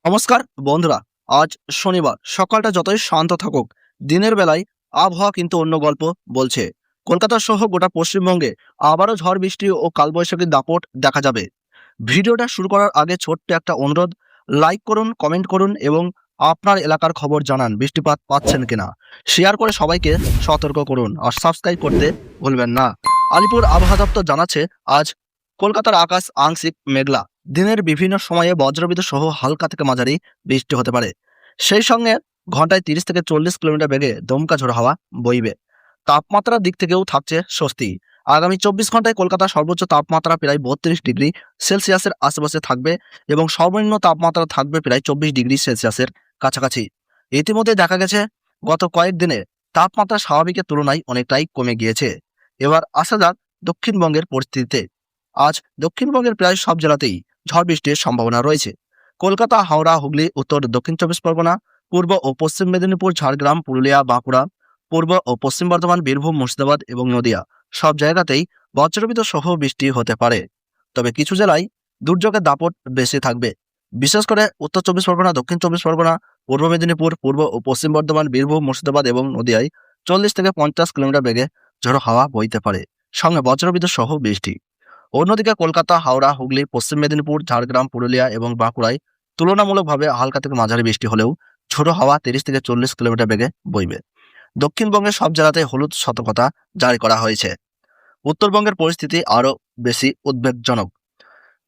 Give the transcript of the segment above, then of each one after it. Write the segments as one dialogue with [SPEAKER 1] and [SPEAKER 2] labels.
[SPEAKER 1] নমস্কার বন্ধুরা। আজ শনিবার সকালটা যতই শান্ত থাকুক, দিনের বেলায় আবহাওয়া কিন্তু অন্য গল্প বলছে। কলকাতা সহ গোটা পশ্চিমবঙ্গে আবারও ঝড় বৃষ্টি ও কালবৈশাখীর দাপট দেখা যাবে। ভিডিওটা শুরু করার আগে ছোট্ট একটা অনুরোধ, লাইক করুন, কমেন্ট করুন এবং আপনার এলাকার খবর জানান বৃষ্টিপাত পাচ্ছেন কিনা। শেয়ার করে সবাইকে সতর্ক করুন আর সাবস্ক্রাইব করতে ভুলবেন না। আলিপুর আবহাওয়া দপ্তর জানাচ্ছে আজ কলকাতার আকাশ আংশিক মেঘলা। দিনের বিভিন্ন সময়ে বজ্রবিদ্যুৎ সহ হালকা থেকে মাঝারি বৃষ্টি হতে পারে। সেই সঙ্গে ঘন্টায় 30 থেকে 40 কিলোমিটার বেগে দমকা ঝোড়ো হাওয়া বইবে। তাপমাত্রার দিক থেকেও থাকছে স্বস্তি। আগামী 24 ঘন্টায় কলকাতার সর্বোচ্চ তাপমাত্রা প্রায় 32 ডিগ্রি সেলসিয়াসের আশেপাশে থাকবে এবং সর্বনিম্ন তাপমাত্রা থাকবে প্রায় 24 ডিগ্রি সেলসিয়াসের কাছাকাছি। ইতিমধ্যে দেখা গেছে গত কয়েকদিনে তাপমাত্রা স্বাভাবিকের তুলনায় অনেকটাই কমে গিয়েছে। এবার আসা যাক দক্ষিণবঙ্গের পরিস্থিতিতে। আজ দক্ষিণবঙ্গের প্রায় সব জেলাতেই ঝড় বৃষ্টির সম্ভাবনা রয়েছে। কলকাতা, হাওড়া, হুগলি, উত্তর দক্ষিণ 24 পরগনা, পূর্ব ও পশ্চিম মেদিনীপুর, ঝাড়গ্রাম, পুরুলিয়া, বাঁকুড়া, পূর্ব ও পশ্চিম বর্ধমান, বীরভূম, মুর্শিদাবাদ এবং নদিয়া সব জায়গাতেই বজ্রবিদ্যুৎ সহ বৃষ্টি হতে পারে। তবে কিছু জেলায় দুর্যোগের দাপট বেশি থাকবে। বিশেষ করে উত্তর 24 পরগনা, দক্ষিণ 24 পরগনা, পূর্ব মেদিনীপুর, পূর্ব ও পশ্চিম বর্ধমান, বীরভূম, মুর্শিদাবাদ এবং নদিয়ায় 40 থেকে 50 কিলোমিটার বেগে ঝোড়ো হাওয়া বইতে পারে, সঙ্গে বজ্রবিদ্যুৎ সহ বৃষ্টি। অন্যদিকে কলকাতা, হাওড়া, হুগলি, পশ্চিম মেদিনীপুর, ঝাড়গ্রাম, পুরুলিয়া এবং বাঁকুড়ায় তুলনামূলকভাবে হালকা থেকে মাঝারি বৃষ্টি হলেও ঝোড়ো হাওয়া 30 থেকে 40 কিলোমিটার বেগে বইবে। দক্ষিণবঙ্গের সব জেলাতে হলুদ সতর্কতা জারি করা হয়েছে। উত্তরবঙ্গের পরিস্থিতি আরও বেশি উদ্বেগজনক।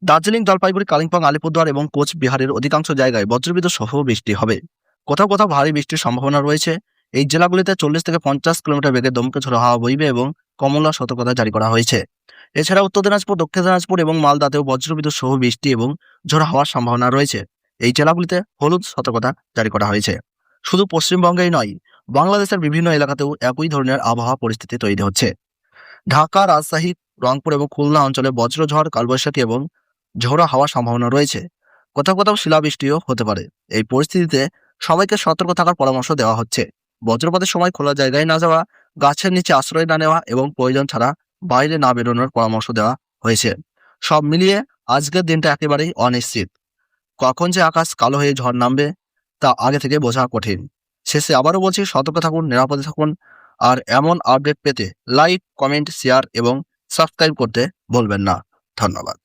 [SPEAKER 1] দার্জিলিং, জলপাইগুড়ি, কালিম্পং, আলিপুরদুয়ার এবং কোচবিহারের অধিকাংশ জায়গায় বজ্রবিদ্যুৎ সহ বৃষ্টি হবে। কোথাও কোথাও ভারী বৃষ্টির সম্ভাবনা রয়েছে। এই জেলাগুলিতে 40 থেকে 50 কিলোমিটার বেগে দমকা ঝোড়ো হাওয়া বইবে এবং কমলা সতর্কতা জারি করা হয়েছে। এছাড়া উত্তর দিনাজপুর, দক্ষিণ দিনাজপুর এবং মালদাতেও বজ্রবিদ্যুৎ সহ বৃষ্টি এবং ঝোড়ো হাওয়ার সম্ভাবনা রয়েছে। এই জেলাগুলিতে হলুদ সতর্কতা জারি করা হয়েছে। শুধু পশ্চিমবঙ্গেই নয়, বাংলাদেশের বিভিন্ন এলাকাতেও একই ধরনের আবহাওয়া পরিস্থিতি তৈরি হচ্ছে। ঢাকা, রাজশাহী, রংপুর এবং খুলনা অঞ্চলে বজ্রঝড়, কালবৈশাখী এবং ঝোড়ো হাওয়ার সম্ভাবনা রয়েছে। কোথাও কোথাও শিলাবৃষ্টিও হতে পারে। এই পরিস্থিতিতে সবাইকে সতর্ক থাকার পরামর্শ দেওয়া হচ্ছে। বজ্রপাতের সময় খোলা জায়গায় না যাওয়া, গাছের নিচে আশ্রয় না নেওয়া এবং প্রয়োজন ছাড়া বাইরে না বেরোনোর পরামর্শ দেওয়া হয়েছে। সব মিলিয়ে আজকের দিনটা একেবারেই অনিশ্চিত। কখন যে আকাশ কালো হয়ে ঝড় নামবে তা আগে থেকে বোঝা কঠিন। শেষে আবারও বলছি, সতর্ক থাকুন, নিরাপদে থাকুন আর এমন আপডেট পেতে লাইক, কমেন্ট, শেয়ার এবং সাবস্ক্রাইব করতে ভুলবেন না। ধন্যবাদ।